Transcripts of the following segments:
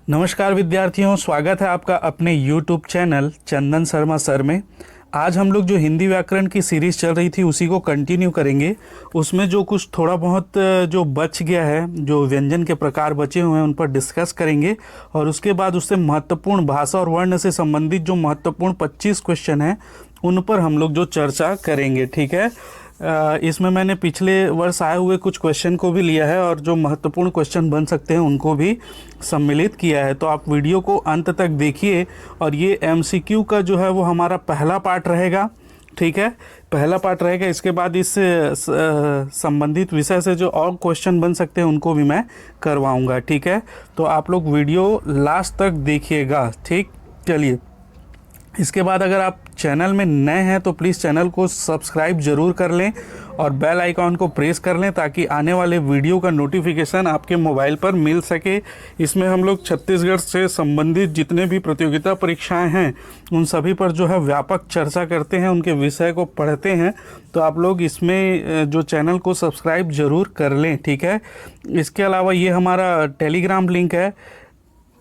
नमस्कार विद्यार्थियों, स्वागत है आपका अपने YouTube चैनल चंदन शर्मा सर में। आज हम लोग जो हिंदी व्याकरण की सीरीज़ चल रही थी उसी को कंटिन्यू करेंगे। उसमें जो कुछ थोड़ा बहुत जो बच गया है, जो व्यंजन के प्रकार बचे हुए हैं उन पर डिस्कस करेंगे और उसके बाद उससे महत्वपूर्ण भाषा और वर्ण से संबंधित जो महत्वपूर्ण 25 क्वेश्चन हैं उन पर हम लोग जो चर्चा करेंगे। ठीक है, इसमें मैंने पिछले वर्ष आए हुए कुछ क्वेश्चन को भी लिया है और जो महत्वपूर्ण क्वेश्चन बन सकते हैं उनको भी सम्मिलित किया है। तो आप वीडियो को अंत तक देखिए और ये एमसीक्यू का जो है वो हमारा पहला पार्ट रहेगा। ठीक है, पहला पार्ट रहेगा। इसके बाद इससे संबंधित विषय से जो और क्वेश्चन बन सकते हैं उनको भी मैं करवाऊँगा। ठीक है, तो आप लोग वीडियो लास्ट तक देखिएगा। ठीक, चलिए। इसके बाद अगर आप चैनल में नए हैं तो प्लीज़ चैनल को सब्सक्राइब ज़रूर कर लें और बेल आइकॉन को प्रेस कर लें ताकि आने वाले वीडियो का नोटिफिकेशन आपके मोबाइल पर मिल सके। इसमें हम लोग छत्तीसगढ़ से संबंधित जितने भी प्रतियोगिता परीक्षाएं हैं उन सभी पर जो है व्यापक चर्चा करते हैं, उनके विषय को पढ़ते हैं। तो आप लोग इसमें जो चैनल को सब्सक्राइब ज़रूर कर लें। ठीक है, इसके अलावा ये हमारा टेलीग्राम लिंक है।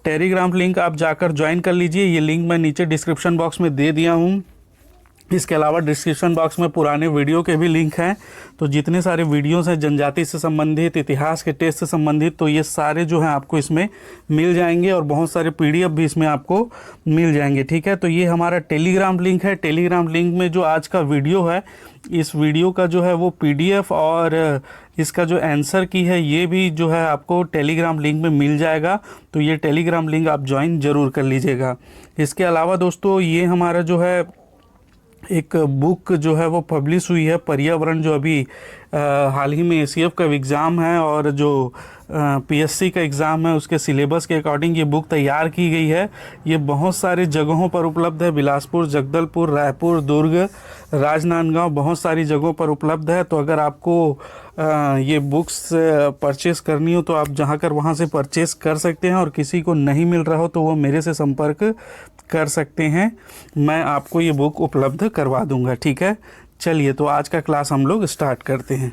टेलीग्राम लिंक आप जाकर ज्वाइन कर लीजिए। ये लिंक मैं नीचे डिस्क्रिप्शन बॉक्स में दे दिया हूँ। इसके अलावा डिस्क्रिप्शन बॉक्स में पुराने वीडियो के भी लिंक हैं। तो जितने सारे वीडियोस हैं जनजाति से संबंधित, इतिहास के टेस्ट से संबंधित, तो ये सारे जो हैं आपको इसमें मिल जाएंगे और बहुत सारे पीडीएफ भी इसमें आपको मिल जाएंगे। ठीक है, तो ये हमारा टेलीग्राम लिंक है। टेलीग्राम लिंक में जो आज का वीडियो है, इस वीडियो का जो है वो पीडीएफ और इसका जो आंसर की है ये भी जो है आपको टेलीग्राम लिंक में मिल जाएगा। तो ये टेलीग्राम लिंक आप ज्वाइन ज़रूर कर लीजिएगा। इसके अलावा दोस्तों ये हमारा जो है एक बुक जो है वो पब्लिश हुई है, पर्यावरण, जो अभी हाल ही में एसीएफ का एग्ज़ाम है और जो पीएससी का एग्ज़ाम है उसके सिलेबस के अकॉर्डिंग ये बुक तैयार की गई है। ये बहुत सारे जगहों पर उपलब्ध है, बिलासपुर, जगदलपुर, रायपुर, दुर्ग, राजनांदगांव, बहुत सारी जगहों पर उपलब्ध है। तो अगर आपको ये बुक्स परचेस करनी हो तो आप जहाँ कर वहाँ से परचेस कर सकते हैं और किसी को नहीं मिल रहा हो तो वो मेरे से संपर्क कर सकते हैं, मैं आपको ये बुक उपलब्ध करवा दूंगा। ठीक है, चलिए तो आज का क्लास हम लोग स्टार्ट करते हैं।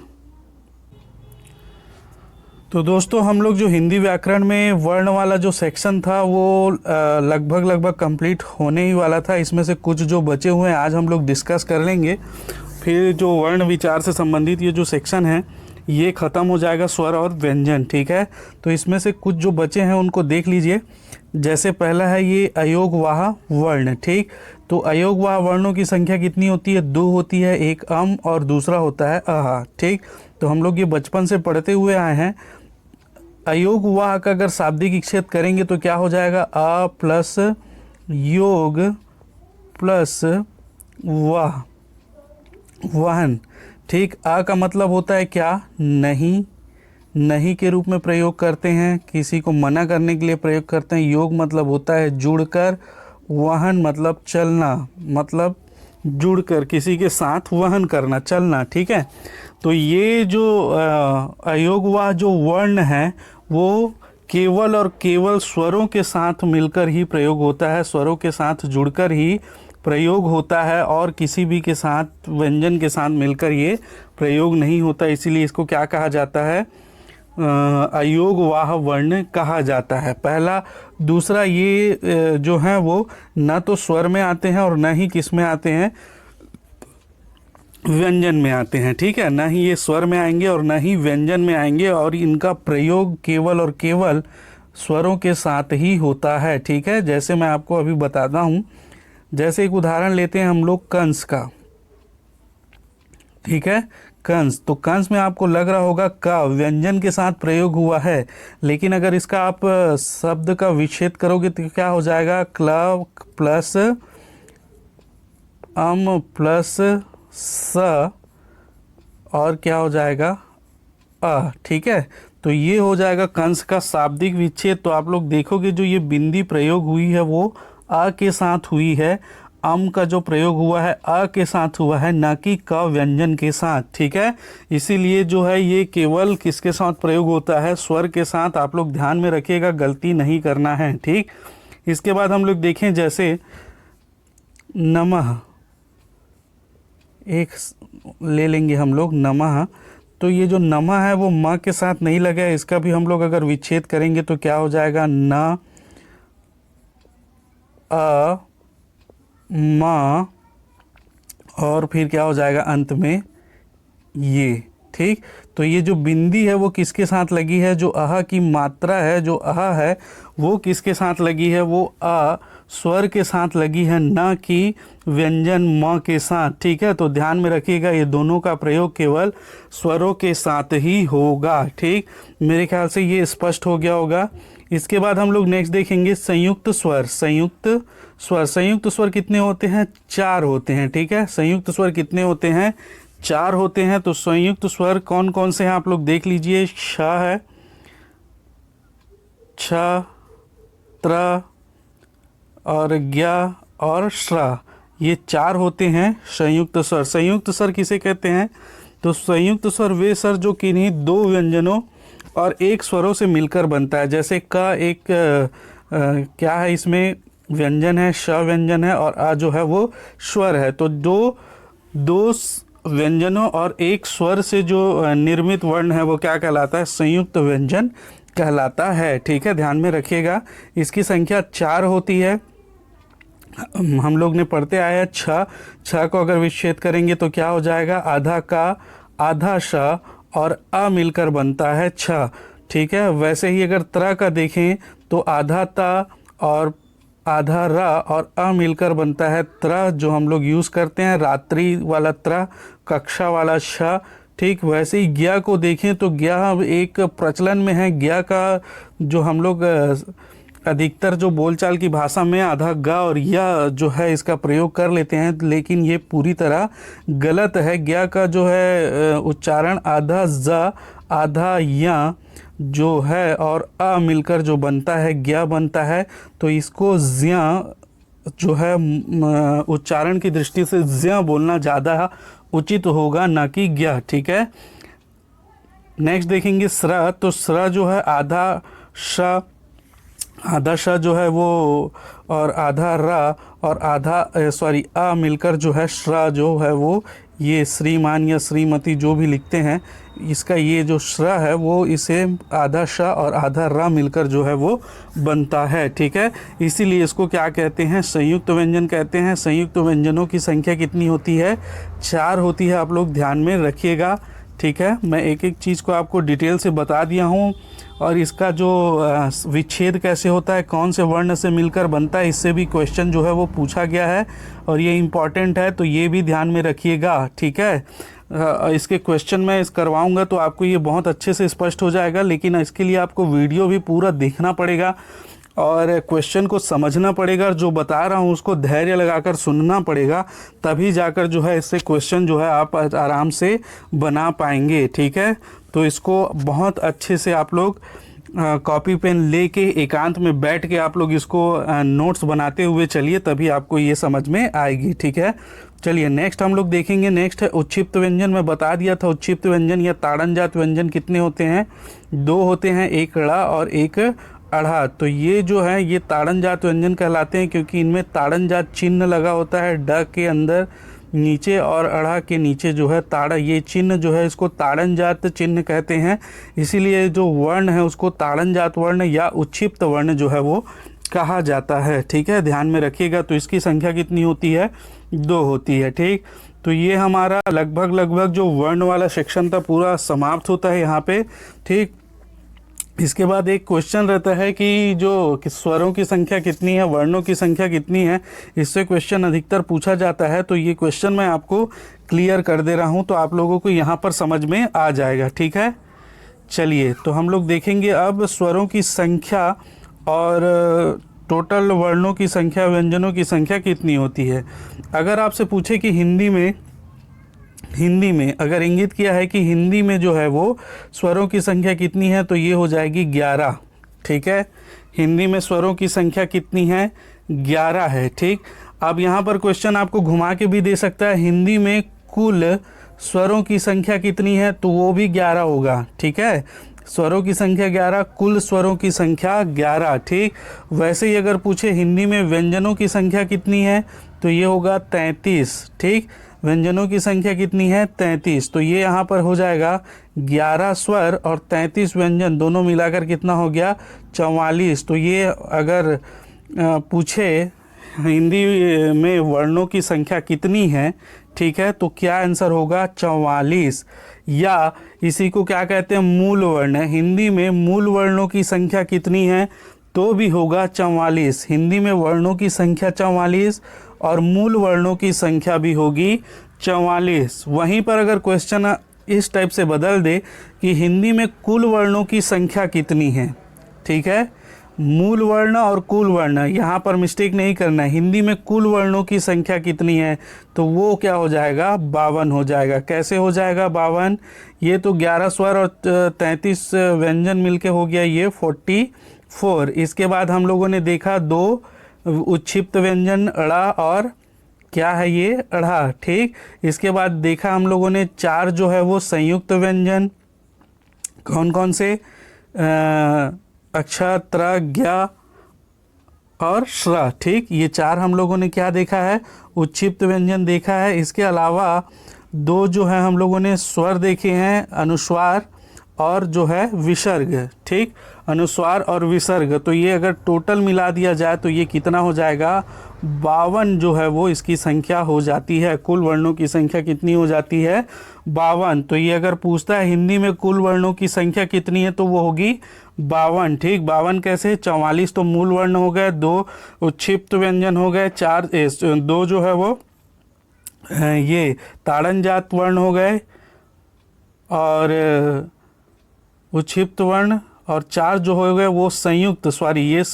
तो दोस्तों हम लोग जो हिंदी व्याकरण में वर्ण वाला जो सेक्शन था वो लगभग कंप्लीट होने ही वाला था। इसमें से कुछ जो बचे हुए हैं आज हम लोग डिस्कस कर लेंगे। फिर जो वर्ण विचार से संबंधित ये जो सेक्शन है ये ख़त्म हो जाएगा, स्वर और व्यंजन। ठीक है, तो इसमें से कुछ जो बचे हैं उनको देख लीजिए। जैसे पहला है ये अयोगवाह वर्ण। ठीक, तो अयोगवाह वर्णों की संख्या कितनी होती है? 2 होती है, एक अम और दूसरा होता है अहा। ठीक, तो हम लोग ये बचपन से पढ़ते हुए आए हैं। अयोगवाह का अगर शाब्दिक विच्छेद करेंगे तो क्या हो जाएगा? अ प्लस योग प्लस वाह, वाहन। ठीक, आ का मतलब होता है क्या? नहीं, नहीं के रूप में प्रयोग करते हैं, किसी को मना करने के लिए प्रयोग करते हैं। योग मतलब होता है जुड़कर, वहन मतलब चलना, मतलब जुड़कर किसी के साथ वहन करना, चलना। ठीक है, तो ये जो अयोगवाह जो वर्ण है वो केवल और केवल स्वरों के साथ मिलकर ही प्रयोग होता है, स्वरों के साथ जुड़कर ही प्रयोग होता है और किसी भी के साथ, व्यंजन के साथ मिलकर ये प्रयोग नहीं होता। इसीलिए इसको क्या कहा जाता है? अयोगवाह वर्ण कहा जाता है। पहला। दूसरा, ये जो है वो न तो स्वर में आते हैं और न ही किस में आते हैं? व्यंजन में आते हैं। ठीक है, न ही ये स्वर में आएंगे और न ही व्यंजन में आएंगे और इनका प्रयोग केवल और केवल स्वरों के साथ ही होता है। ठीक है, जैसे मैं आपको अभी बताता हूँ। जैसे एक उदाहरण लेते हैं हम लोग कंस का। ठीक है, कंस, तो कंस में आपको लग रहा होगा का व्यंजन के साथ प्रयोग हुआ है, लेकिन अगर इसका आप शब्द का विच्छेद करोगे तो क्या हो जाएगा? क्ल प्लस अम प्लस स और क्या हो जाएगा? अ। ठीक है, तो ये हो जाएगा कंस का शाब्दिक विच्छेद। तो आप लोग देखोगे जो ये बिंदी प्रयोग हुई है वो अ के साथ हुई है, अम का जो प्रयोग हुआ है अ के साथ हुआ है, ना कि क व्यंजन के साथ। ठीक है, इसीलिए जो है ये केवल किसके साथ प्रयोग होता है? स्वर के साथ। आप लोग ध्यान में रखिएगा, गलती नहीं करना है। ठीक, इसके बाद हम लोग देखें जैसे नमः, एक ले लेंगे हम लोग नमः। तो ये जो नमः है वो म के साथ नहीं लगा है, इसका भी हम लोग अगर विच्छेद करेंगे तो क्या हो जाएगा? न अ, म, और फिर क्या हो जाएगा अंत में ये। ठीक, तो ये जो बिंदी है वो किसके साथ लगी है, जो अह की मात्रा है, जो अह है वो किसके साथ लगी है, वो अ स्वर के साथ लगी है, न कि व्यंजन म के साथ। ठीक है, तो ध्यान में रखिएगा ये दोनों का प्रयोग केवल स्वरों के साथ ही होगा। ठीक, मेरे ख्याल से ये स्पष्ट हो गया होगा। इसके बाद हम लोग नेक्स्ट देखेंगे संयुक्त स्वर। संयुक्त स्वर, संयुक्त स्वर कितने होते हैं, 4 होते हैं। ठीक है, संयुक्त स्वर कितने होते हैं, 4 होते हैं। तो संयुक्त स्वर कौन कौन से हैं आप लोग देख लीजिए। श है, छ, त्र और ज्ञ और श्र, ये 4 होते हैं संयुक्त स्वर। संयुक्त स्वर किसे कहते हैं, तो संयुक्त स्वर वे स्वर जो किन्हीं 2 व्यंजनों और एक स्वरों से मिलकर बनता है। जैसे क एक क्या है, इसमें व्यंजन है, श व्यंजन है और आ जो है वो स्वर है। तो दो व्यंजनों और एक स्वर से जो निर्मित वर्ण है वो क्या कहलाता है, संयुक्त व्यंजन कहलाता है। ठीक है, ध्यान में रखिएगा। इसकी संख्या 4 होती है। हम लोग ने पढ़ते आए हैं छ को अगर विच्छेद करेंगे तो क्या हो जाएगा, आधा का, आधा श और अ मिलकर बनता है छ। ठीक है, वैसे ही अगर त्र का देखें तो आधा ता और आधा र और अ मिलकर बनता है त्र, जो हम लोग यूज़ करते हैं, रात्रि वाला त्र, कक्षा वाला श। ठीक, वैसे ही ज्ञ को देखें तो ज्ञ एक प्रचलन में है। ज्ञ का जो हम लोग अधिकतर जो बोलचाल की भाषा में आधा ग और य जो है इसका प्रयोग कर लेते हैं, लेकिन ये पूरी तरह गलत है। ज्ञ का जो है उच्चारण आधा ज आधा य जो है और अ मिलकर जो बनता है ज्ञ बनता है। तो इसको ज्ञ जो है उच्चारण की दृष्टि से ज्ञ बोलना ज़्यादा उचित होगा, ना कि ज्ञ। ठीक है, नेक्स्ट देखेंगे स्र। तो स्र जो है आधा श, आधा श जो है वो और आधा र और आधा अ मिलकर जो है श्र जो है वो, ये श्रीमान या श्रीमती जो भी लिखते हैं, इसका ये जो श्र है वो इसे आधा श और आधा र मिलकर जो है वो बनता है। ठीक है, इसीलिए इसको क्या कहते हैं, संयुक्त व्यंजन कहते हैं। संयुक्त व्यंजनों की संख्या कितनी होती है, 4 होती है। आप लोग ध्यान में रखिएगा। ठीक है, मैं एक एक चीज़ को आपको डिटेल से बता दिया हूँ और इसका जो विच्छेद कैसे होता है, कौन से वर्ण से मिलकर बनता है, इससे भी क्वेश्चन जो है वो पूछा गया है और ये इम्पॉर्टेंट है, तो ये भी ध्यान में रखिएगा। ठीक है, इसके क्वेश्चन मैं करवाऊंगा तो आपको ये बहुत अच्छे से स्पष्ट हो जाएगा, लेकिन इसके लिए आपको वीडियो भी पूरा देखना पड़ेगा और क्वेश्चन को समझना पड़ेगा। जो बता रहा हूँ उसको धैर्य लगाकर सुनना पड़ेगा, तभी जाकर जो है इससे क्वेश्चन जो है आप आराम से बना पाएंगे। ठीक है, तो इसको बहुत अच्छे से आप लोग कॉपी पेन लेके एकांत में बैठ के आप लोग इसको नोट्स बनाते हुए चलिए, तभी आपको ये समझ में आएगी। ठीक है, चलिए नेक्स्ट हम लोग देखेंगे। नेक्स्ट है उच्छिप्त व्यंजन। मैं बता दिया था उच्छिप्त व्यंजन या ताड़नजात व्यंजन कितने होते हैं, 2 होते हैं, एक ड़ और एक अढ़ा। तो ये जो है ये ताड़नजात व्यंजन कहलाते हैं, क्योंकि इनमें ताड़नजात चिन्ह लगा होता है ड के अंदर नीचे और अढ़ा के नीचे जो है ताड़ा, ये चिन्ह जो है इसको ताड़नजात चिन्ह कहते हैं। इसीलिए जो वर्ण है उसको ताड़नजात वर्ण या उच्छिप्त वर्ण जो है वो कहा जाता है। ठीक है, ध्यान में रखिएगा। तो इसकी संख्या कितनी होती है, 2 होती है। ठीक, तो ये हमारा लगभग जो वर्ण वाला सेक्शन था पूरा समाप्त होता है यहाँ पे। ठीक, इसके बाद एक क्वेश्चन रहता है कि जो स्वरों की संख्या कितनी है, वर्णों की संख्या कितनी है, इससे क्वेश्चन अधिकतर पूछा जाता है। तो ये क्वेश्चन मैं आपको क्लियर कर दे रहा हूँ, तो आप लोगों को यहाँ पर समझ में आ जाएगा। ठीक है, चलिए तो हम लोग देखेंगे अब स्वरों की संख्या और टोटल वर्णों की संख्या, व्यंजनों की संख्या कितनी होती है। अगर आपसे पूछे कि हिंदी में अगर इंगित किया है कि हिंदी में जो है वो स्वरों की संख्या कितनी है, तो ये हो जाएगी 11। ठीक है, हिंदी में स्वरों की संख्या कितनी है, 11 है। ठीक, अब यहाँ पर क्वेश्चन आपको घुमा के भी दे सकता है, हिंदी में कुल स्वरों की संख्या कितनी है, तो वो भी 11 होगा। ठीक है, स्वरों की संख्या 11, कुल स्वरों की संख्या 11। ठीक, वैसे ही अगर पूछे हिंदी में व्यंजनों की संख्या कितनी है, तो ये होगा 33। ठीक, व्यंजनों की संख्या कितनी है, 33। तो ये यहाँ पर हो जाएगा 11 स्वर और 33 व्यंजन, दोनों मिलाकर कितना हो गया, 44। तो ये अगर पूछे हिंदी में वर्णों की संख्या कितनी है, ठीक है, तो क्या आंसर होगा 44। या इसी को क्या कहते हैं, मूल वर्ण। हिंदी में मूल वर्णों की संख्या कितनी है, तो भी होगा 44। हिंदी में वर्णों की संख्या 44 और मूल वर्णों की संख्या भी होगी 44। वहीं पर अगर क्वेश्चन इस टाइप से बदल दे कि हिंदी में कुल वर्णों की संख्या कितनी है, ठीक है, मूल वर्ण और कुल वर्ण, यहाँ पर मिस्टेक नहीं करना है। हिंदी में कुल वर्णों की संख्या कितनी है, तो वो क्या हो जाएगा, 52 हो जाएगा। कैसे हो जाएगा 52, ये तो 11 स्वर और 33 व्यंजन मिलके हो गया ये 44। इसके बाद हम लोगों ने देखा 2 उच्छिप्त व्यंजन अड़ा और क्या है ये अढ़ा, ठीक। इसके बाद देखा हम लोगों ने 4 जो है वो संयुक्त व्यंजन, कौन कौन से, अक्षा, त्र, ज्ञा और श्र, ठीक। ये 4 हम लोगों ने क्या देखा है, उच्छिप्त व्यंजन देखा है। इसके अलावा 2 जो है हम लोगों ने स्वर देखे हैं, अनुस्वार और जो है विसर्ग, ठीक, अनुस्वार और विसर्ग। तो ये अगर टोटल मिला दिया जाए तो ये कितना हो जाएगा, 52 जो है वो इसकी संख्या हो जाती है। कुल वर्णों की संख्या कितनी हो जाती है, 52। तो ये अगर पूछता है हिंदी में कुल वर्णों की संख्या कितनी है, तो वो होगी 52, ठीक। 52 कैसे, 44 तो मूल वर्ण हो गए, 2 उच्छिप्त व्यंजन हो गए, 2 जो है वो ये ताड़न जात वर्ण हो गए और उच्छिप्त वर्ण, और 4 जो हो गए वो संयुक्त, सॉरी ये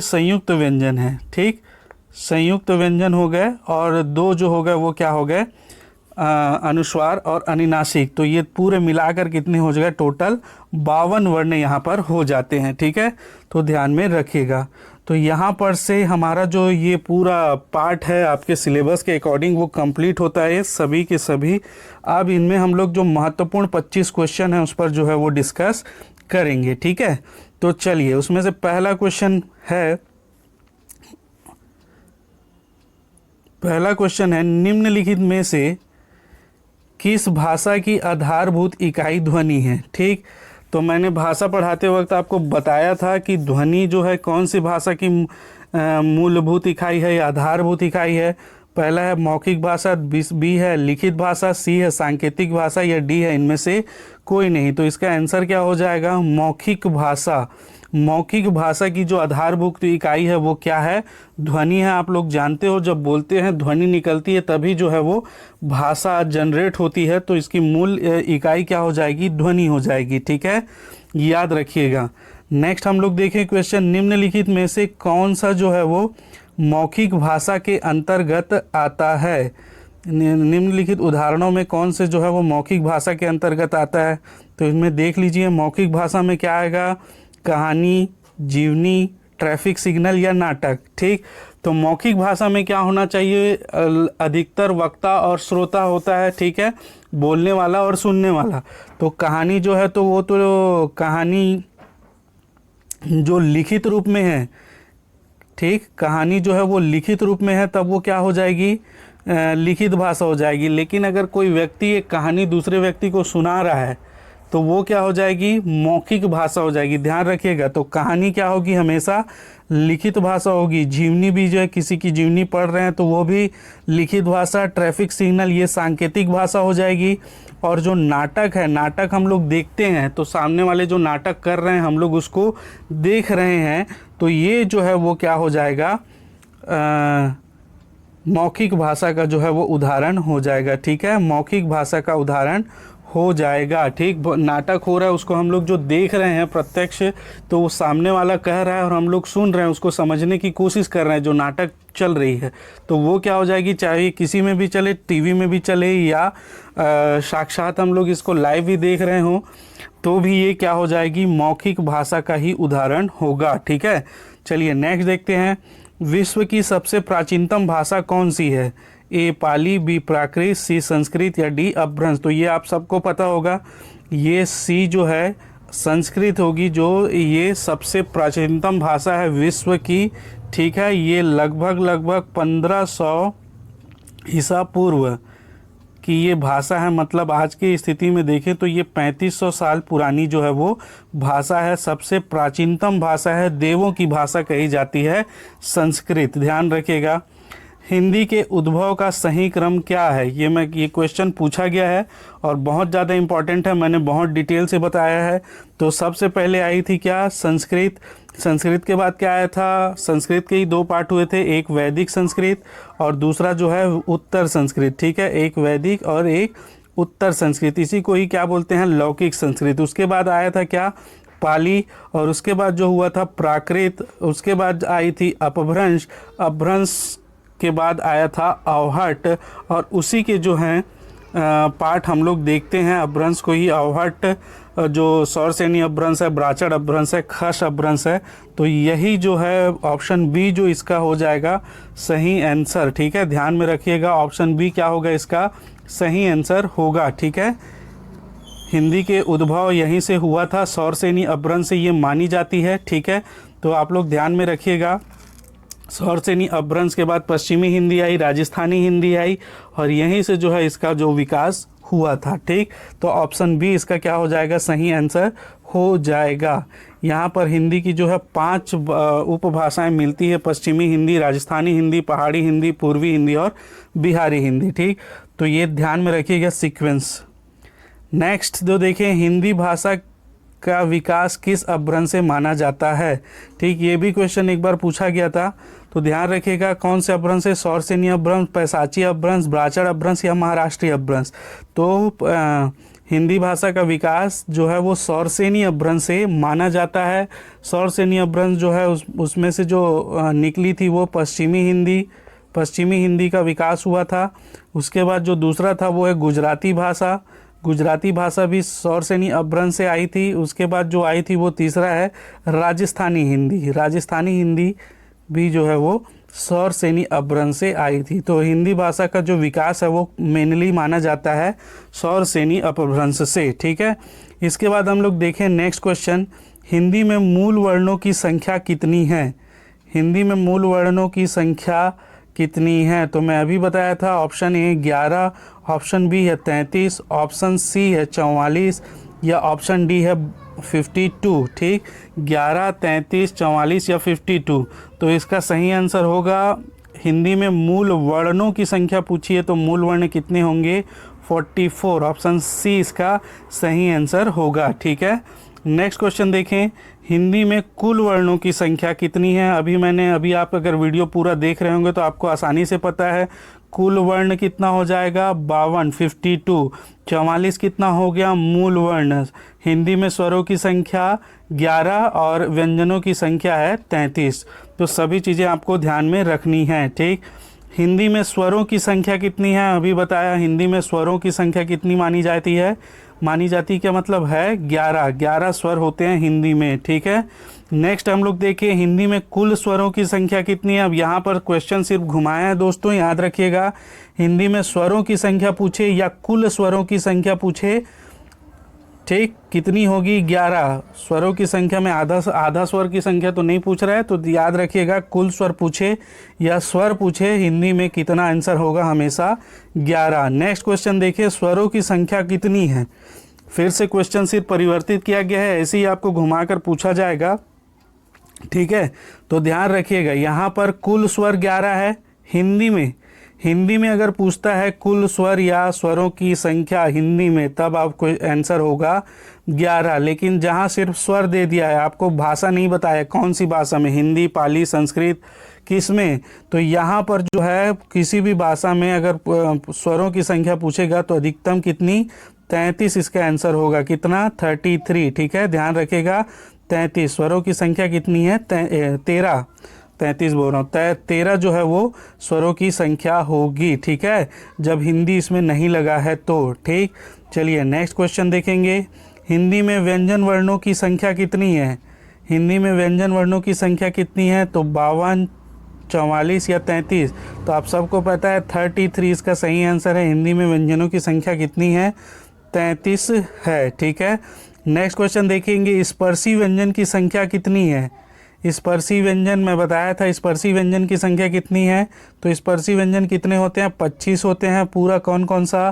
संयुक्त व्यंजन है, ठीक, संयुक्त व्यंजन हो गए। और 2 जो हो गए वो क्या हो गए, अनुस्वार और अनुनासिक। तो ये पूरे मिलाकर कितने हो जाएगा, टोटल 52 वर्ण यहाँ पर हो जाते हैं, ठीक है, तो ध्यान में रखिएगा। तो यहाँ पर से हमारा जो ये पूरा पार्ट है आपके सिलेबस के अकॉर्डिंग वो कंप्लीट होता है सभी के सभी। अब इनमें हम लोग जो महत्वपूर्ण 25 क्वेश्चन है उस पर जो है वो डिस्कस करेंगे, ठीक है। तो चलिए उसमें से पहला क्वेश्चन है निम्नलिखित में से किस भाषा की आधारभूत इकाई ध्वनि है, ठीक। तो मैंने भाषा पढ़ाते वक्त आपको बताया था कि ध्वनि जो है कौन सी भाषा की मूलभूत इकाई है या आधारभूत इकाई है। पहला है मौखिक भाषा, बी है लिखित भाषा, सी है सांकेतिक भाषा या डी है इनमें से कोई नहीं। तो इसका आंसर क्या हो जाएगा, मौखिक भाषा। मौखिक भाषा की जो आधारभूत इकाई है वो क्या है, ध्वनि है। आप लोग जानते हो जब बोलते हैं ध्वनि निकलती है तभी जो है वो भाषा जनरेट होती है, तो इसकी मूल इकाई क्या हो जाएगी, ध्वनि हो जाएगी, ठीक है, याद रखिएगा। नेक्स्ट हम लोग देखें क्वेश्चन, निम्नलिखित में से कौन सा जो है वो मौखिक भाषा के अंतर्गत आता है। निम्नलिखित उदाहरणों में कौन से जो है वो मौखिक भाषा के अंतर्गत आता है। तो इनमें देख लीजिए, मौखिक भाषा में क्या आएगा, कहानी, जीवनी, ट्रैफिक सिग्नल या नाटक, ठीक। तो मौखिक भाषा में क्या होना चाहिए, अधिकतर वक्ता और श्रोता होता है, ठीक है, बोलने वाला और सुनने वाला। तो कहानी जो है तो वो तो कहानी जो लिखित रूप में है, ठीक, कहानी जो है वो लिखित रूप में है तब वो क्या हो जाएगी, लिखित भाषा हो जाएगी। लेकिन अगर कोई व्यक्ति एक कहानी दूसरे व्यक्ति को सुना रहा है तो वो क्या हो जाएगी, मौखिक भाषा हो जाएगी, ध्यान रखिएगा। तो कहानी क्या होगी, हमेशा लिखित भाषा होगी। जीवनी भी जो है किसी की जीवनी पढ़ रहे हैं तो वो भी लिखित भाषा। ट्रैफिक सिग्नल ये सांकेतिक भाषा हो जाएगी। और जो नाटक है, नाटक हम लोग देखते हैं तो सामने वाले जो नाटक कर रहे हैं हम लोग उसको देख रहे हैं, तो ये जो है वो क्या हो जाएगा, मौखिक भाषा का जो है वो उदाहरण हो जाएगा, ठीक है, मौखिक भाषा का उदाहरण हो जाएगा, ठीक। नाटक हो रहा है उसको हम लोग जो देख रहे हैं प्रत्यक्ष, तो वो सामने वाला कह रहा है और हम लोग सुन रहे हैं, उसको समझने की कोशिश कर रहे हैं, जो नाटक चल रही है, तो वो क्या हो जाएगी, चाहे किसी में भी चले, टीवी में भी चले या साक्षात हम लोग इसको लाइव भी देख रहे हों, तो भी ये क्या हो जाएगी, मौखिक भाषा का ही उदाहरण होगा, ठीक है। चलिए नेक्स्ट देखते हैं, विश्व की सबसे प्राचीनतम भाषा कौन सी है, ए पाली, बी प्राकृत, सी संस्कृत या डी अपभ्रंश। तो ये आप सबको पता होगा, ये सी जो है संस्कृत होगी, जो ये सबसे प्राचीनतम भाषा है विश्व की, ठीक है। ये लगभग 1500 ईसा पूर्व कि ये भाषा है, मतलब आज की स्थिति में देखें तो ये 3500 साल पुरानी जो है वो भाषा है। सबसे प्राचीनतम भाषा है, देवों की भाषा कही जाती है संस्कृत। ध्यान रखिएगा। हिंदी के उद्भव का सही क्रम क्या है, ये क्वेश्चन पूछा गया है और बहुत ज़्यादा इम्पॉर्टेंट है, मैंने बहुत डिटेल से बताया है। तो सबसे पहले आई थी क्या, संस्कृत। संस्कृत के बाद क्या आया था, संस्कृत के ही दो पार्ट हुए थे, एक वैदिक संस्कृत और दूसरा जो है उत्तर संस्कृत। ठीक है, एक वैदिक और एक उत्तर संस्कृत, इसी को ही क्या बोलते हैं, लौकिक संस्कृत। उसके बाद आया था क्या, पाली, और उसके बाद जो हुआ था प्राकृत। उसके बाद आई थी अपभ्रंश। अपभ्रंश के बाद आया था अवहट, और उसी के जो हैं पाठ हम लोग देखते हैं अपभ्रंश को ही। अवहट जो सौरसेनी अपभ्रंश है, ब्राचड़ अपभ्रंश है, खश अपभ्रंश है। तो यही जो है ऑप्शन बी जो इसका हो जाएगा सही आंसर। ठीक है, ध्यान में रखिएगा, ऑप्शन बी क्या होगा, इसका सही आंसर होगा। ठीक है, हिंदी के उद्भव यहीं से हुआ था, सौरसेनी अपभ्रंश से ये मानी जाती है। ठीक है, तो आप लोग ध्यान में रखिएगा। सौरसेनी अपभ्रंश के बाद पश्चिमी हिंदी आई, राजस्थानी हिंदी आई, और यहीं से जो है इसका जो विकास हुआ था। ठीक, तो ऑप्शन बी इसका क्या हो जाएगा, सही आंसर हो जाएगा। यहाँ पर हिंदी की जो है 5 उपभाषाएं मिलती है, पश्चिमी हिंदी, राजस्थानी हिंदी, पहाड़ी हिंदी, पूर्वी हिंदी और बिहारी हिंदी। ठीक, तो ये ध्यान में रखिएगा सीक्वेंस। नेक्स्ट जो देखें, हिंदी भाषा का विकास किस अपभ्रंश से माना जाता है। ठीक, ये भी क्वेश्चन एक बार पूछा गया था, तो ध्यान रखिएगा कौन से अपभ्रंश है, सौरसेनी अपभ्रंश, पैसाची अपभ्रंश, ब्राचड़ अपभ्रंश या महाराष्ट्रीय अपभ्रंश। तो हिंदी भाषा का विकास जो है वो सौरसेनी अपभ्रंश से माना जाता है। सौरसेनी अपभ्रंश जो है उसमें से जो निकली थी वो पश्चिमी हिंदी का विकास हुआ था। उसके बाद जो दूसरा था वो है गुजराती भाषा। गुजराती भाषा भी सौरसेनी अपभ्रंश से आई थी। उसके बाद जो आई थी वो तीसरा है राजस्थानी हिंदी। राजस्थानी हिंदी भी जो है वो सौरसेनी अपभ्रंश से आई थी। तो हिंदी भाषा का जो विकास है वो मेनली माना जाता है सौरसेनी अपभ्रंश से। ठीक है, इसके बाद हम लोग देखें नेक्स्ट क्वेश्चन, हिंदी में मूल वर्णों की संख्या कितनी है। हिंदी में मूल वर्णों की संख्या कितनी है, तो मैं अभी बताया था, ऑप्शन ए 11, ऑप्शन बी है 33, ऑप्शन सी है 44 या ऑप्शन डी है 52। ठीक, 11, 33, 44 या 52। तो इसका सही आंसर होगा, हिंदी में मूल वर्णों की संख्या पूछी है तो मूल वर्ण कितने होंगे, 44। ऑप्शन सी इसका सही आंसर होगा। ठीक है, नेक्स्ट क्वेश्चन देखें, हिंदी में कुल वर्णों की संख्या कितनी है। अभी आप अगर वीडियो पूरा देख रहे होंगे तो आपको आसानी से पता है कुल वर्ण कितना हो जाएगा, 52, 52। 44 कितना हो गया, मूल वर्ण। हिंदी में स्वरों की संख्या 11 और व्यंजनों की संख्या है 33। तो सभी चीज़ें आपको ध्यान में रखनी है। ठीक, हिंदी में स्वरों की संख्या कितनी है, अभी बताया। हिंदी में स्वरों की संख्या कितनी मानी जाती है, क्या मतलब है 11 स्वर होते हैं हिंदी में। ठीक है, नेक्स्ट हम लोग देखें, हिंदी में कुल स्वरों की संख्या कितनी है। अब यहाँ पर क्वेश्चन सिर्फ घुमाया है दोस्तों, याद रखिएगा। हिंदी में स्वरों की संख्या पूछे या कुल स्वरों की संख्या पूछे, ठीक, कितनी होगी, 11। स्वरों की संख्या में आधा स्वर की संख्या तो नहीं पूछ रहा है, तो याद रखिएगा कुल स्वर पूछे या स्वर पूछे, हिंदी में कितना आंसर होगा, हमेशा 11। नेक्स्ट क्वेश्चन देखिए, स्वरों की संख्या कितनी है। फिर से क्वेश्चन सिर्फ परिवर्तित किया गया है, ऐसे ही आपको घुमाकर पूछा जाएगा। ठीक है, तो ध्यान rखिएगा, यहाँ पर कुल स्वर 11 है। हिंदी में अगर पूछता है कुल स्वर या स्वरों की संख्या हिंदी में, तब आपको आंसर होगा 11। लेकिन जहाँ सिर्फ स्वर दे दिया है, आपको भाषा नहीं बताया कौन सी भाषा में, हिंदी, पाली, संस्कृत, किस में, तो यहाँ पर जो है किसी भी भाषा में अगर स्वरों की संख्या पूछेगा तो अधिकतम कितनी, 33 इसका आंसर होगा। कितना, 33। ठीक है, ध्यान रखिएगा, 33। स्वरों की संख्या कितनी है, 13। 33 बोल रहा हूँ, 13 जो है वो स्वरों की संख्या होगी। ठीक है, जब हिंदी इसमें नहीं लगा है तो। ठीक, चलिए नेक्स्ट क्वेश्चन देखेंगे, हिंदी में व्यंजन वर्णों की संख्या कितनी है। हिंदी में व्यंजन वर्णों की संख्या कितनी है, तो 52, 44 या 33। तो आप सबको पता है 33 इसका सही आंसर है। हिंदी में व्यंजनों की संख्या कितनी है, 33 है। ठीक है, नेक्स्ट क्वेश्चन देखेंगे, स्पर्शी व्यंजन की संख्या कितनी है। स्पर्शी व्यंजन मैं बताया था, स्पर्शी व्यंजन की संख्या कितनी है, तो स्पर्शी व्यंजन कितने होते हैं, 25 होते हैं। पूरा कौन कौन सा,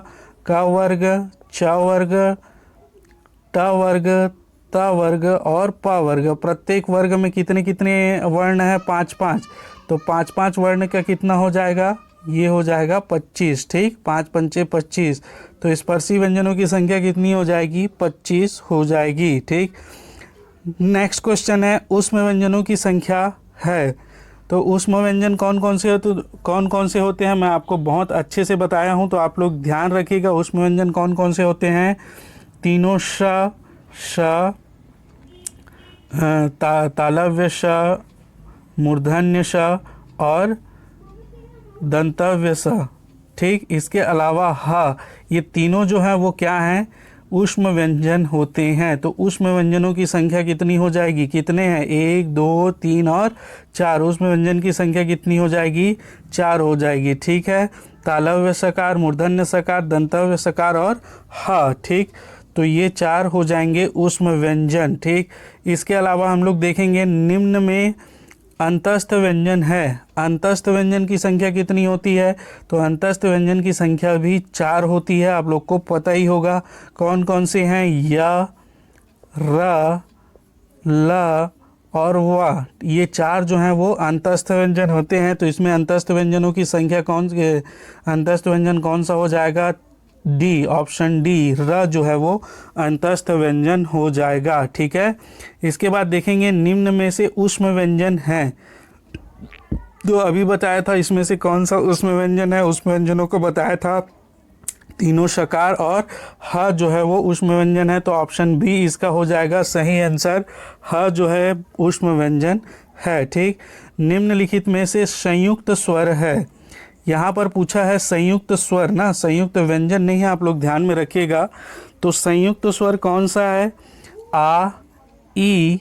क वर्ग, च वर्ग, ट वर्ग, त वर्ग और प वर्ग। प्रत्येक वर्ग में कितने कितने वर्ण है, 5 5। तो 5 5 वर्ण का कितना हो जाएगा, ये हो जाएगा 25। ठीक, 5 पंचे 25। तो स्पर्शी व्यंजनों की संख्या कितनी हो जाएगी, 25 हो जाएगी। ठीक, नेक्स्ट क्वेश्चन है ऊष्म व्यंजनों की संख्या है। तो ऊष्म व्यंजन कौन कौन से होते, कौन कौन से होते हैं, मैं आपको बहुत अच्छे से बताया हूं, तो आप लोग ध्यान रखिएगा। ऊष्म व्यंजन कौन कौन से होते हैं, तीनों श, तालव्य श, मूर्धन्य श और दंतव्य स। ठीक, इसके अलावा ह, ये तीनों जो हैं वो क्या हैं, ऊष्म व्यंजन होते हैं। तो ऊष्म व्यंजनों की संख्या कितनी हो जाएगी, कितने हैं, 1 2 3 और 4। ऊष्म व्यंजन की संख्या कितनी हो जाएगी, 4 हो जाएगी। ठीक है, तालव्य सकार, मूर्धन्य सकार, दंतव्य सकार और ह। ठीक, तो ये 4 हो जाएंगे ऊष्म व्यंजन। ठीक, इसके अलावा हम लोग देखेंगे निम्न में अंतस्थ व्यंजन है। अंतस्थ व्यंजन की संख्या कितनी होती है, तो अंतस्थ व्यंजन की संख्या भी 4 होती है। आप लोग को पता ही होगा कौन कौन से हैं, य, र, ल और व। ये 4 जो हैं वो अंतस्थ व्यंजन होते हैं। तो इसमें अंतस्थ व्यंजनों की संख्या अंतस्थ व्यंजन कौन सा हो जाएगा, डी, ऑप्शन डी, र जो है वो अंतस्थ व्यंजन हो जाएगा। ठीक है, इसके बाद देखेंगे निम्न में से ऊष्म व्यंजन है। तो अभी बताया था इसमें से कौन सा ऊष्म व्यंजन है, ऊष्म व्यंजनों को बताया था तीनों शकार और ह जो है वो ऊष्म व्यंजन है। तो ऑप्शन बी इसका हो जाएगा सही आंसर, ह जो है ऊष्म व्यंजन है। ठीक, निम्नलिखित में से संयुक्त स्वर है। यहाँ पर पूछा है संयुक्त स्वर ना, संयुक्त व्यंजन नहीं है, आप लोग ध्यान में रखिएगा। तो संयुक्त स्वर कौन सा है, आ, ई,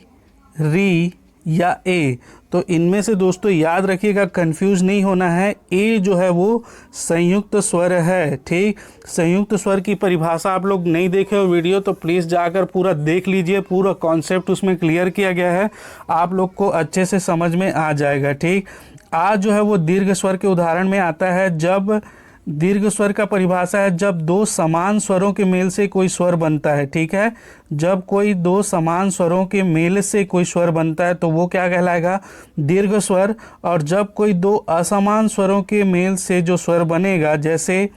री या ए। तो इनमें से दोस्तों याद रखिएगा, कंफ्यूज नहीं होना है, ए जो है वो संयुक्त स्वर है। ठीक, संयुक्त स्वर की परिभाषा आप लोग नहीं देखे हो वीडियो तो प्लीज़ जाकर पूरा देख लीजिए, पूरा कॉन्सेप्ट उसमें क्लियर किया गया है, आप लोग को अच्छे से समझ में आ जाएगा। ठीक, आ जो है वो दीर्घ स्वर के उदाहरण में आता है। जब दीर्घ स्वर का परिभाषा है जब दो समान स्वरों के मेल से कोई स्वर बनता है। ठीक है, जब कोई दो समान स्वरों के मेल से कोई स्वर बनता है तो वो क्या कहलाएगा, दीर्घ स्वर। और जब कोई दो असमान स्वरों के मेल से जो स्वर बनेगा, जैसे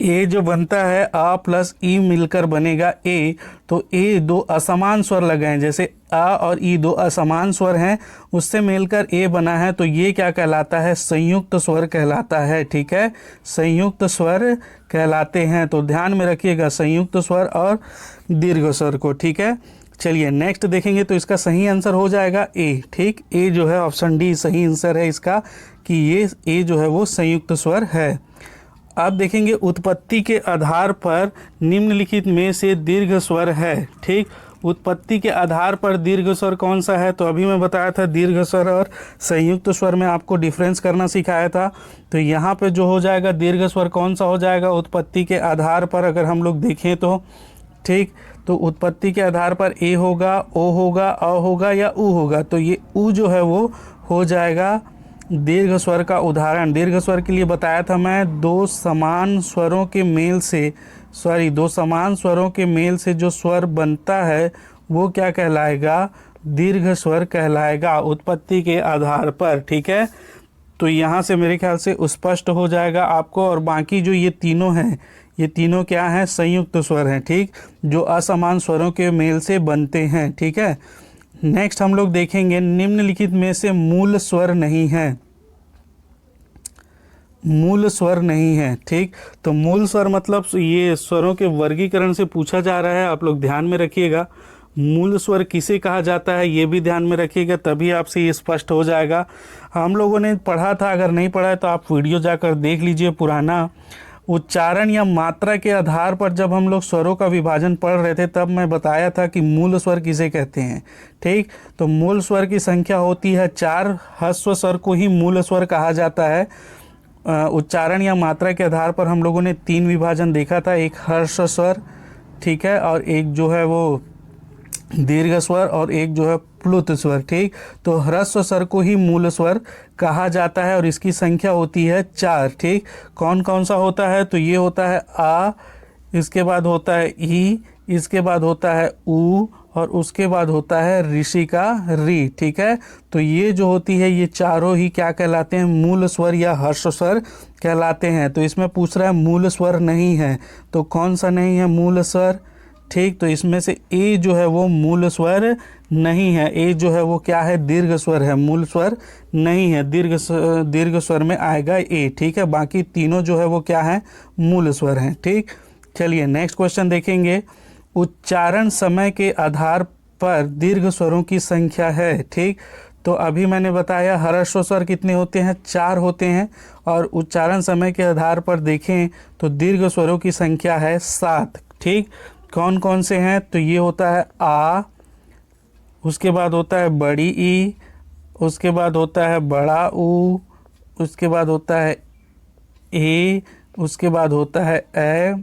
ए जो बनता है आ प्लस ई मिलकर बनेगा ए, तो ए दो असमान स्वर लगे हैं, जैसे आ और ई दो असमान स्वर हैं, उससे मिलकर ए बना है, तो ये क्या कहलाता है, संयुक्त स्वर कहलाता है। ठीक है, संयुक्त स्वर कहलाते हैं। तो ध्यान में रखिएगा संयुक्त स्वर और दीर्घ स्वर को। ठीक है, चलिए नेक्स्ट देखेंगे। तो इसका सही आंसर हो जाएगा ए। ठीक, ए जो है ऑप्शन डी सही आंसर है इसका, कि ये ए जो है वो संयुक्त स्वर है। अब देखेंगे उत्पत्ति के आधार पर निम्नलिखित में से दीर्घ स्वर है। ठीक, उत्पत्ति के आधार पर दीर्घ स्वर कौन सा है, तो अभी मैं बताया था दीर्घ स्वर और संयुक्त स्वर में आपको डिफरेंस करना सिखाया था। तो यहाँ पे जो हो जाएगा दीर्घ स्वर कौन सा हो जाएगा उत्पत्ति के आधार पर, अगर हम लोग देखें तो। ठीक, तो उत्पत्ति के आधार पर ए होगा, ओ होगा, अ होगा या उ होगा। तो ये उ जो है वो हो जाएगा दीर्घ स्वर का उदाहरण। दीर्घ स्वर के लिए बताया था मैं, दो समान स्वरों के मेल से जो स्वर बनता है वो क्या कहलाएगा, दीर्घ स्वर कहलाएगा उत्पत्ति के आधार पर। ठीक है, तो यहाँ से मेरे ख्याल से स्पष्ट हो जाएगा आपको। और बाकी जो ये तीनों हैं, ये तीनों क्या हैं, संयुक्त स्वर हैं। ठीक, जो असमान स्वरों के मेल से बनते हैं। ठीक है, नेक्स्ट हम लोग देखेंगे निम्नलिखित में से मूल स्वर नहीं है। मूल स्वर नहीं है। ठीक, तो मूल स्वर मतलब ये स्वरों के वर्गीकरण से पूछा जा रहा है, आप लोग ध्यान में रखिएगा। मूल स्वर किसे कहा जाता है ये भी ध्यान में रखिएगा, तभी आपसे ये स्पष्ट हो जाएगा। हम लोगों ने पढ़ा था, अगर नहीं पढ़ा है तो आप वीडियो जाकर देख लीजिए पुराना। उच्चारण या मात्रा के आधार पर जब हम लोग स्वरों का विभाजन पढ़ रहे थे तब मैं बताया था कि मूल स्वर किसे कहते हैं। ठीक, तो मूल स्वर की संख्या होती है 4। ह्रस्व स्वर को ही मूल स्वर कहा जाता है। उच्चारण या मात्रा के आधार पर हम लोगों ने 3 विभाजन देखा था, एक हर्ष स्वर, ठीक है, और एक जो है वो दीर्घ स्वर और एक जो है प्लुत स्वर। ठीक, तो ह्रस्व स्वर को ही मूल स्वर कहा जाता है और इसकी संख्या होती है 4। ठीक, कौन कौन सा होता है? तो ये होता है आ, इसके बाद होता है ई, इसके बाद होता है ऊ, और उसके बाद होता है ऋषि का री। ठीक है, तो ये जो होती है ये चारों ही क्या कहलाते हैं? मूल स्वर या हर्ष स्वर कहलाते हैं। तो इसमें पूछ रहा है मूल स्वर नहीं है, तो कौन सा नहीं है मूल स्वर? ठीक, तो इसमें से ए जो है वो मूल स्वर नहीं है। ए जो है वो क्या है? दीर्घ स्वर है, मूल स्वर नहीं है। दीर्घ स्वर में आएगा ए। ठीक है, बाकी तीनों जो है वो क्या है? मूल स्वर हैं। ठीक, चलिए नेक्स्ट क्वेश्चन देखेंगे। उच्चारण समय के आधार पर दीर्घ स्वरों की संख्या है। ठीक, तो अभी मैंने बताया ह्रस्व स्वर कितने होते हैं? 4 होते हैं, और उच्चारण समय के आधार पर देखें तो दीर्घ स्वरों की संख्या है 7। ठीक, कौन कौन से हैं? तो ये होता है आ, उसके बाद होता है बड़ी ई, उसके बाद होता है बड़ा ऊ, उसके बाद होता है ए, उसके बाद होता है ए,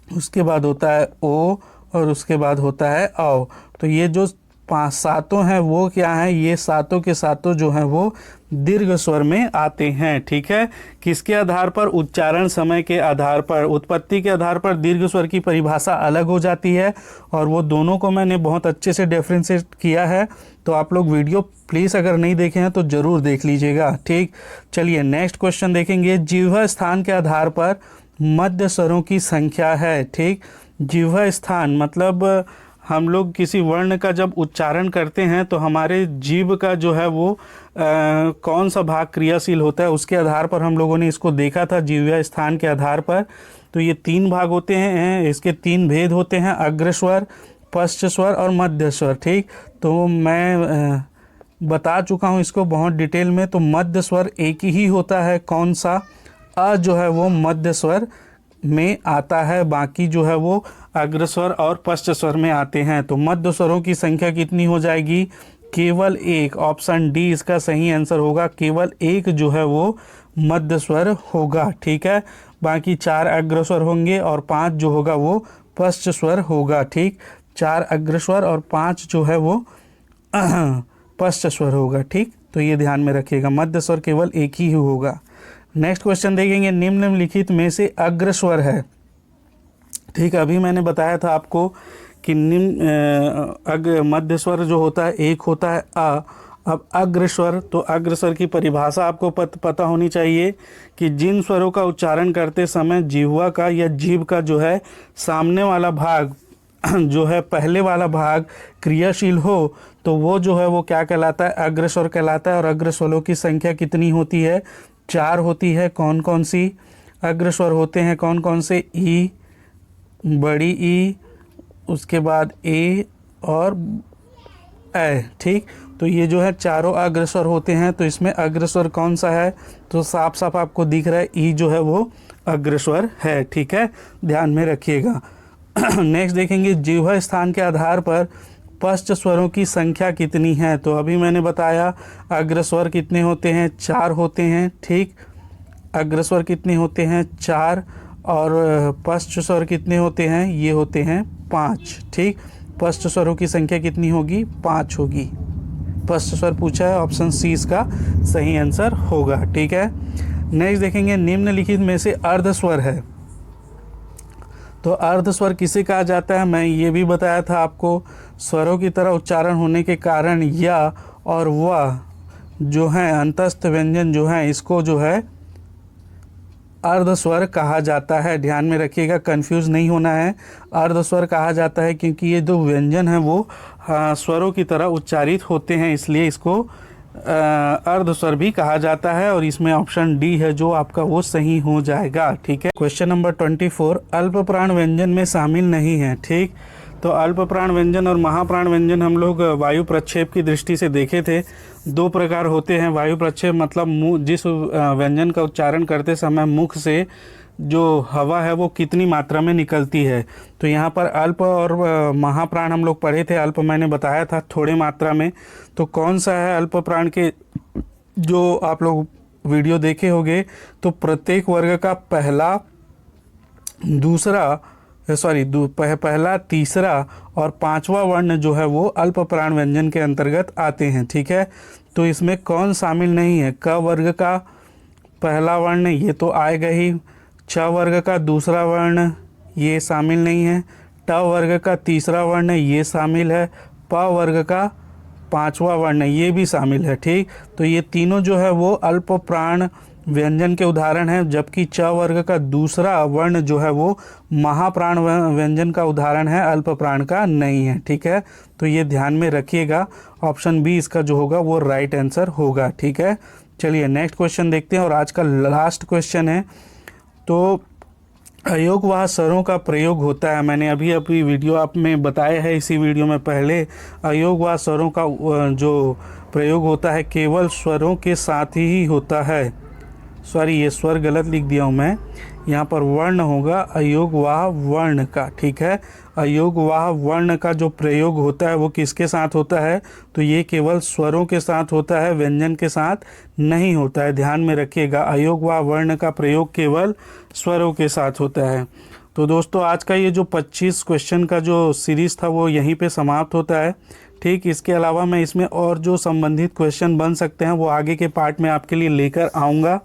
उसके बाद होता है ओ, और उसके बाद होता है औ। तो ये जो 5-7 हैं वो क्या हैं? ये सातों के सातों जो हैं वो दीर्घ स्वर में आते हैं। ठीक है, किसके आधार पर? उच्चारण समय के आधार पर। उत्पत्ति के आधार पर दीर्घ स्वर की परिभाषा अलग हो जाती है, और वो दोनों को मैंने बहुत अच्छे से डिफरेंशिएट किया है। तो आप लोग वीडियो प्लीज़ अगर नहीं देखे हैं तो ज़रूर देख लीजिएगा। ठीक, चलिए नेक्स्ट क्वेश्चन देखेंगे। जिह्वा स्थान के आधार पर मध्य स्वरों की संख्या है। ठीक, जिह्वा स्थान मतलब हम लोग किसी वर्ण का जब उच्चारण करते हैं तो हमारे जीभ का जो है वो कौन सा भाग क्रियाशील होता है, उसके आधार पर हम लोगों ने इसको देखा था जिह्वा स्थान के आधार पर। तो ये 3 भाग होते हैं, इसके 3 भेद होते हैं, अग्रस्वर, पश्च स्वर और मध्य स्वर। ठीक, तो मैं बता चुका हूँ इसको बहुत डिटेल में। तो मध्य स्वर एक ही होता है, कौन सा? अ जो है वो मध्य स्वर में आता है, बाकी जो है वो अग्रस्वर और पश्च स्वर में आते हैं। तो मध्य स्वरों की संख्या कितनी हो जाएगी? केवल 1। ऑप्शन डी इसका सही आंसर होगा। केवल 1 जो है वो मध्य स्वर होगा। ठीक है, बाकी 4 अग्रस्वर होंगे और 5 जो होगा वो पश्च स्वर होगा। ठीक, 4 अग्रस्वर और 5 जो है वो पश्च स्वर होगा। ठीक, तो ये ध्यान में रखिएगा, मध्य स्वर केवल एक ही होगा। नेक्स्ट क्वेश्चन देखेंगे। निम्नलिखित में से अग्रस्वर है। ठीक, अभी मैंने बताया था आपको कि मध्य स्वर जो होता है एक होता है अ। अब अग्रस्वर, तो अग्रस्वर की परिभाषा आपको पता होनी चाहिए कि जिन स्वरों का उच्चारण करते समय जिह्वा का या जीभ का जो है सामने वाला भाग जो है पहले वाला भाग क्रियाशील हो, तो वो जो है वो क्या कहलाता है? अग्रस्वर कहलाता है। और अग्रस्वरों की संख्या कितनी होती है? 4 होती है। कौन कौन सी अग्रस्वर होते हैं? कौन कौन से? ई, बड़ी ई, उसके बाद ए और ए। ठीक, तो ये जो है चारों अग्रस्वर होते हैं। तो इसमें अग्रस्वर कौन सा है? तो साफ साफ आपको दिख रहा है ई जो है वो अग्रस्वर है। ठीक है, ध्यान में रखिएगा। नेक्स्ट देखेंगे। जिह्वा स्थान के आधार पर पश्च स्वरों की संख्या कितनी है? तो अभी मैंने बताया अग्रस्वर कितने होते हैं? 4 होते हैं। ठीक, अग्रस्वर कितने होते हैं? 4, और पश्च स्वर कितने होते हैं? ये होते हैं 5। ठीक, पश्च स्वरों की संख्या कितनी होगी? 5 होगी। पश्च स्वर पूछा है, ऑप्शन सी इसका सही आंसर होगा। ठीक है, नेक्स्ट देखेंगे। निम्नलिखित में से अर्धस्वर है, तो अर्धस्वर किसे कहा जाता है? मैं ये भी बताया था आपको, स्वरों की तरह उच्चारण होने के कारण या और वह जो है अंतस्थ व्यंजन जो है इसको जो है अर्धस्वर कहा जाता है। ध्यान में रखिएगा, कंफ्यूज नहीं होना है। अर्धस्वर कहा जाता है क्योंकि ये जो व्यंजन है वो स्वरों की तरह उच्चारित होते हैं, इसलिए इसको अर्धस्वर भी कहा जाता है। और इसमें ऑप्शन डी है जो आपका वो सही हो जाएगा। ठीक है, क्वेश्चन नंबर 24। अल्प प्राण व्यंजन में शामिल नहीं है। ठीक, तो अल्प प्राण व्यंजन और महाप्राण व्यंजन हम लोग वायु प्रक्षेप की दृष्टि से देखे थे। 2 प्रकार होते हैं। वायु प्रक्षेप मतलब मुँह, जिस व्यंजन का उच्चारण करते समय मुख से जो हवा है वो कितनी मात्रा में निकलती है। तो यहाँ पर अल्प और महाप्राण हम लोग पढ़े थे। अल्प मैंने बताया था थोड़े मात्रा में। तो कौन सा है अल्प प्राण के? जो आप लोग वीडियो देखे होंगे तो प्रत्येक वर्ग का पहला, दूसरा सॉरी पहला, तीसरा और पांचवा वर्ण जो है वो अल्प प्राण व्यंजन के अंतर्गत आते हैं। ठीक है, तो इसमें कौन शामिल नहीं है? क वर्ग का पहला वर्ण ये तो आएगा ही, च वर्ग का दूसरा वर्ण ये शामिल नहीं है, ट वर्ग का तीसरा वर्ण ये शामिल है, प वर्ग का पांचवा वर्ण ये भी शामिल है। ठीक, तो ये तीनों जो है वो अल्प प्राण व्यंजन के उदाहरण हैं, जबकि च वर्ग का दूसरा वर्ण जो है वो महाप्राण व्यंजन का उदाहरण है, अल्प प्राण का नहीं है। ठीक है, तो ये ध्यान में रखिएगा, ऑप्शन बी इसका जो होगा वो राइट आंसर होगा। ठीक है, चलिए नेक्स्ट क्वेश्चन देखते हैं और आज का लास्ट क्वेश्चन है। तो अयोगवाह स्वरों का प्रयोग होता है, मैंने अभी वीडियो आप में बताया है, इसी वीडियो में पहले अयोगवाह स्वरों का जो प्रयोग होता है केवल स्वरों के साथ ही होता है। सॉरी, ये स्वर गलत लिख दिया हूँ मैं, यहाँ पर वर्ण होगा अयोगवाह वर्ण का। ठीक है, अयोगवाह वर्ण का जो प्रयोग होता है वो किसके साथ होता है? तो ये केवल स्वरों के साथ होता है, व्यंजन के साथ नहीं होता है। ध्यान में रखिएगा, अयोगवाह वर्ण का प्रयोग केवल स्वरों के साथ होता है। तो दोस्तों आज का ये जो 25 क्वेश्चन का जो सीरीज़ था वो यहीं पे समाप्त होता है। ठीक, इसके अलावा मैं इसमें और जो संबंधित क्वेश्चन बन सकते हैं वो आगे के पार्ट में आपके लिए लेकर आऊँगा।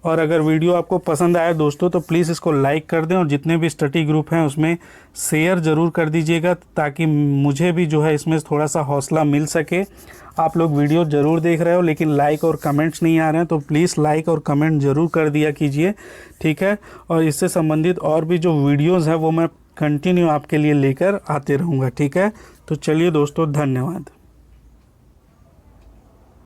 और अगर वीडियो आपको पसंद आया दोस्तों तो प्लीज़ इसको लाइक कर दें और जितने भी स्टडी ग्रुप हैं उसमें शेयर ज़रूर कर दीजिएगा, ताकि मुझे भी जो है इसमें थोड़ा सा हौसला मिल सके। आप लोग वीडियो ज़रूर देख रहे हो लेकिन लाइक और कमेंट्स नहीं आ रहे हैं, तो प्लीज़ लाइक और कमेंट ज़रूर कर दिया कीजिए। ठीक है, और इससे संबंधित और भी जो वीडियोज़ हैं वो मैं कंटिन्यू आपके लिए लेकर आते रहूँगा। ठीक है, तो चलिए दोस्तों, धन्यवाद।